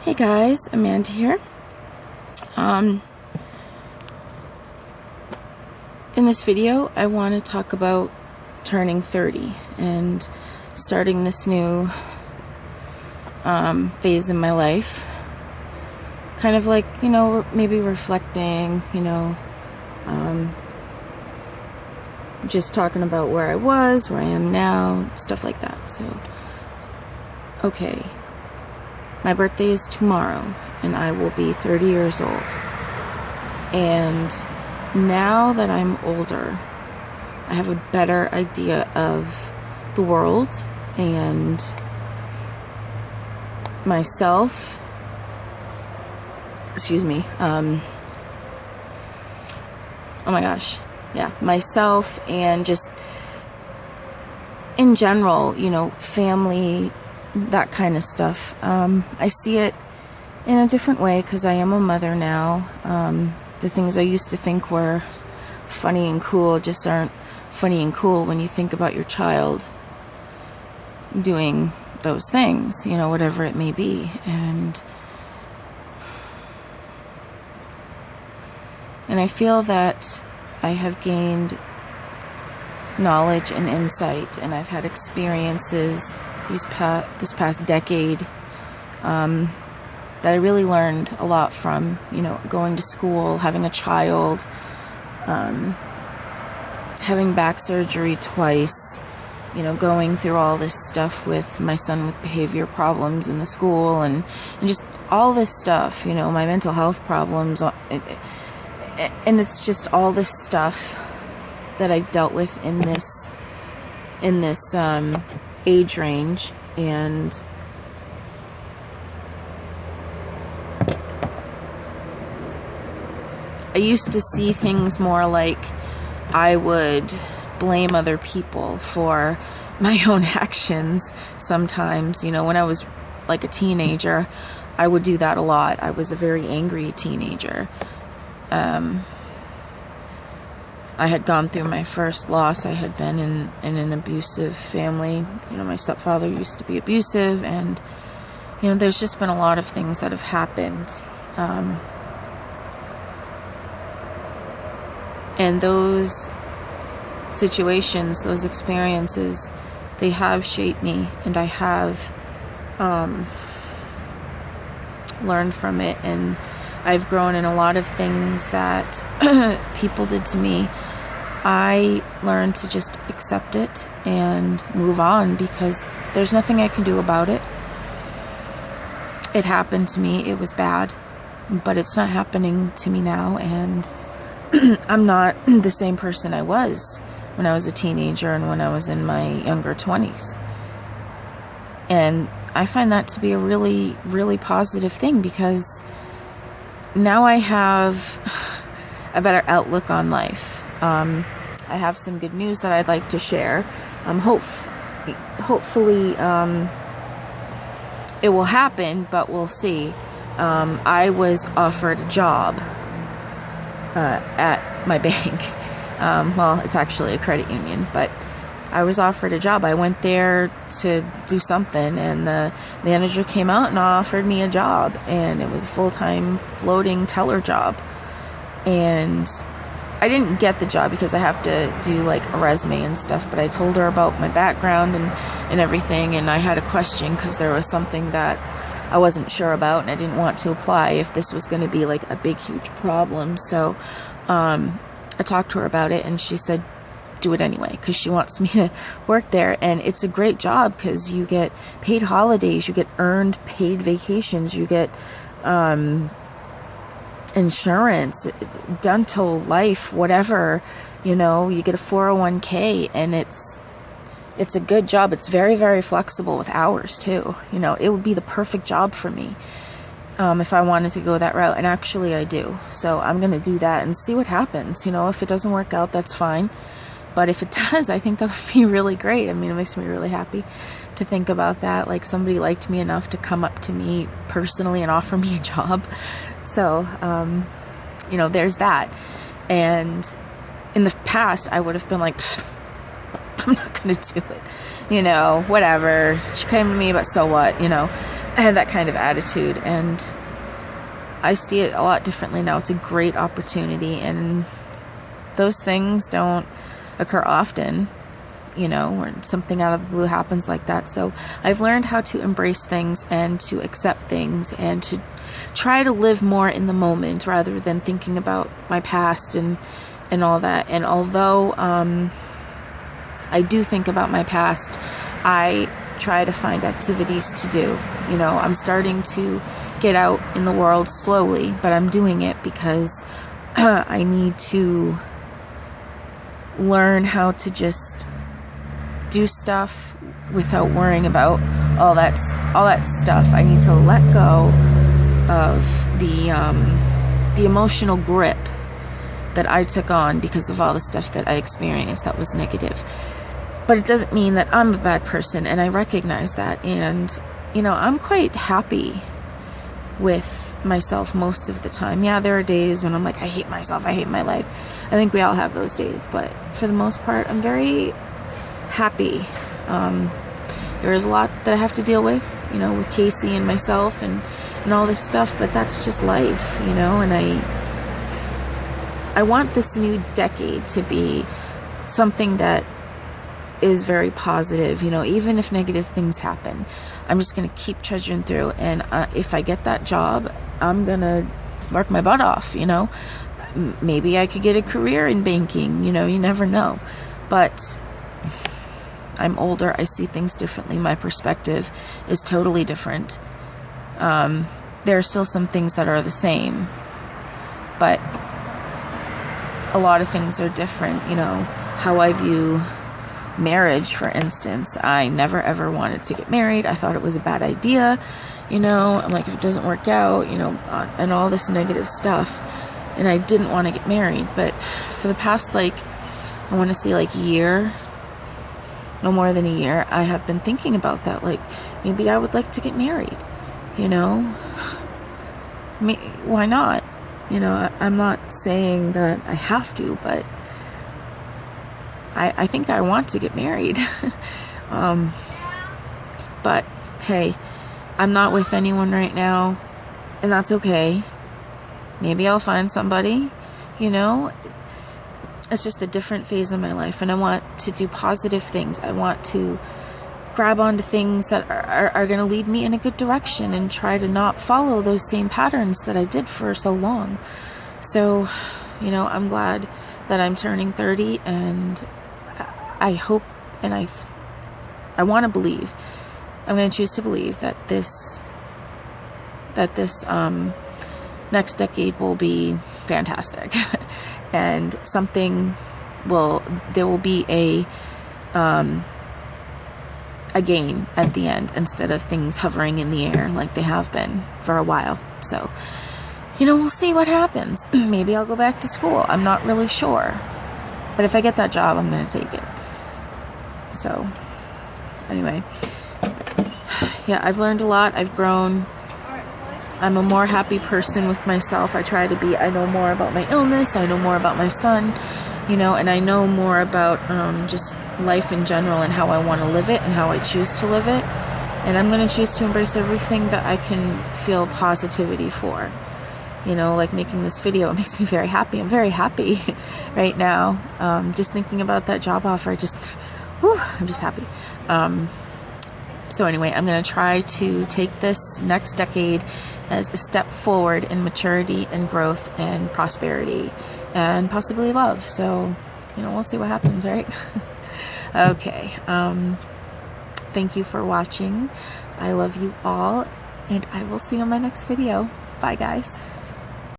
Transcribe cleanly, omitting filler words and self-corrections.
Hey guys, Amanda here. In this video, I want to talk about turning 30 and starting this new phase in my life. Kind of like, maybe reflecting, just talking about where I was, where I am now, stuff like that. So, okay. My birthday is tomorrow, and I will be 30 years old. And now that I'm older, I have a better idea of the world and myself. Excuse me. Oh my gosh. Yeah, myself and just in general, family, that kind of stuff. I see it in a different way because I am a mother now. The things I used to think were funny and cool just aren't funny and cool when you think about your child doing those things, whatever it may be. And I feel that I have gained knowledge and insight, and I've had experiences this past decade that I really learned a lot from, going to school, having a child, having back surgery twice, going through all this stuff with my son with behavior problems in the school and just all this stuff, my mental health problems, and it's just all this stuff that I've dealt with in this age range. And I used to see things more like I would blame other people for my own actions sometimes. When I was like a teenager, I would do that a lot. I was a very angry teenager. I had gone through my first loss. I had been in an abusive family. My stepfather used to be abusive, and there's just been a lot of things that have happened. And those situations, those experiences, they have shaped me, and I have learned from it, and I've grown in a lot of things that people did to me. I learned to just accept it and move on because there's nothing I can do about it. It happened to me. It was bad, but it's not happening to me now, and I'm not the same person I was when I was a teenager and when I was in my younger 20s. And I find that to be a really, really positive thing because now I have a better outlook on life. I have some good news that I'd like to share. Hopefully it will happen, but we'll see. I was offered a job at my bank. Well, it's actually a credit union, but I was offered a job. I went there to do something, and the manager came out and offered me a job, and it was a full-time floating teller job. And I didn't get the job because I have to do like a resume and stuff, but I told her about my background and everything, and I had a question because there was something that I wasn't sure about, and I didn't want to apply if this was going to be like a big, huge problem. So I talked to her about it, and she said, do it anyway, because she wants me to work there. And it's a great job because you get paid holidays, you get earned paid vacations, you get insurance, dental, life, whatever, you get a 401k, and it's a good job. It's very, very flexible with hours too. It would be the perfect job for me if I wanted to go that route, and actually I do. So I'm going to do that and see what happens. If it doesn't work out, that's fine. But if it does, I think that would be really great. I mean, it makes me really happy to think about that. Like, somebody liked me enough to come up to me personally and offer me a job. So, there's that. And in the past, I would have been like, I'm not going to do it. Whatever. She came to me, but so what, I had that kind of attitude, and I see it a lot differently now. It's a great opportunity, and those things don't occur often, you know, when something out of the blue happens like that. So I've learned how to embrace things and to accept things and to try to live more in the moment rather than thinking about my past and all that. And although I do think about my past, I try to find activities to do. You know, I'm starting to get out in the world slowly, but I'm doing it because I need to learn how to just do stuff without worrying about all that stuff. I need to let go of the emotional grip that I took on because of all the stuff that I experienced that was negative. But it doesn't mean that I'm a bad person, and I recognize that. And, you know, I'm quite happy with myself most of the time. Yeah, there are days when I'm like, I hate myself, I hate my life. I think we all have those days, but for the most part, I'm very happy. There is a lot that I have to deal with, you know, with Casey and myself and all this stuff, but that's just life, you know. And I want this new decade to be something that is very positive, you know. Even if negative things happen, I'm just going to keep trudging through, and if I get that job, I'm going to work my butt off, you know. Maybe I could get a career in banking, you know, you never know. But I'm older, I see things differently, my perspective is totally different. There are still some things that are the same, but a lot of things are different, you know. How I view marriage, for instance, I never ever wanted to get married. I thought it was a bad idea, you know. I'm like, if it doesn't work out, you know, and all this negative stuff, and I didn't want to get married. But for the past, like, I want to say like year, no more than a year, I have been thinking about that. Like, maybe I would like to get married, you know. Why not? You know, I'm not saying that I have to, but I think I want to get married. But hey, I'm not with anyone right now, and that's okay. Maybe I'll find somebody, you know. It's just a different phase of my life, and I want to do positive things. I want to grab onto things that are going to lead me in a good direction and try to not follow those same patterns that I did for so long. So, you know, I'm glad that I'm turning 30, and I hope, and I want to believe, I'm going to choose to believe that this next decade will be fantastic. And there will be a gain at the end, instead of things hovering in the air like they have been for a while. So, you know, we'll see what happens. Maybe I'll go back to school. I'm not really sure. But if I get that job, I'm going to take it. So, anyway. Yeah, I've learned a lot. I've grown. I'm a more happy person with myself. I try to be. I know more about my illness. I know more about my son, you know, and I know more about just life in general and how I want to live it and how I choose to live it. And I'm going to choose to embrace everything that I can feel positivity for. You know, like making this video, it makes me very happy. I'm very happy right now. Just thinking about that job offer, I'm just happy. So anyway, I'm going to try to take this next decade as a step forward in maturity and growth and prosperity and possibly love. So, you know, we'll see what happens, right? Okay. Thank you for watching. I love you all, and I will see you in my next video. Bye, guys.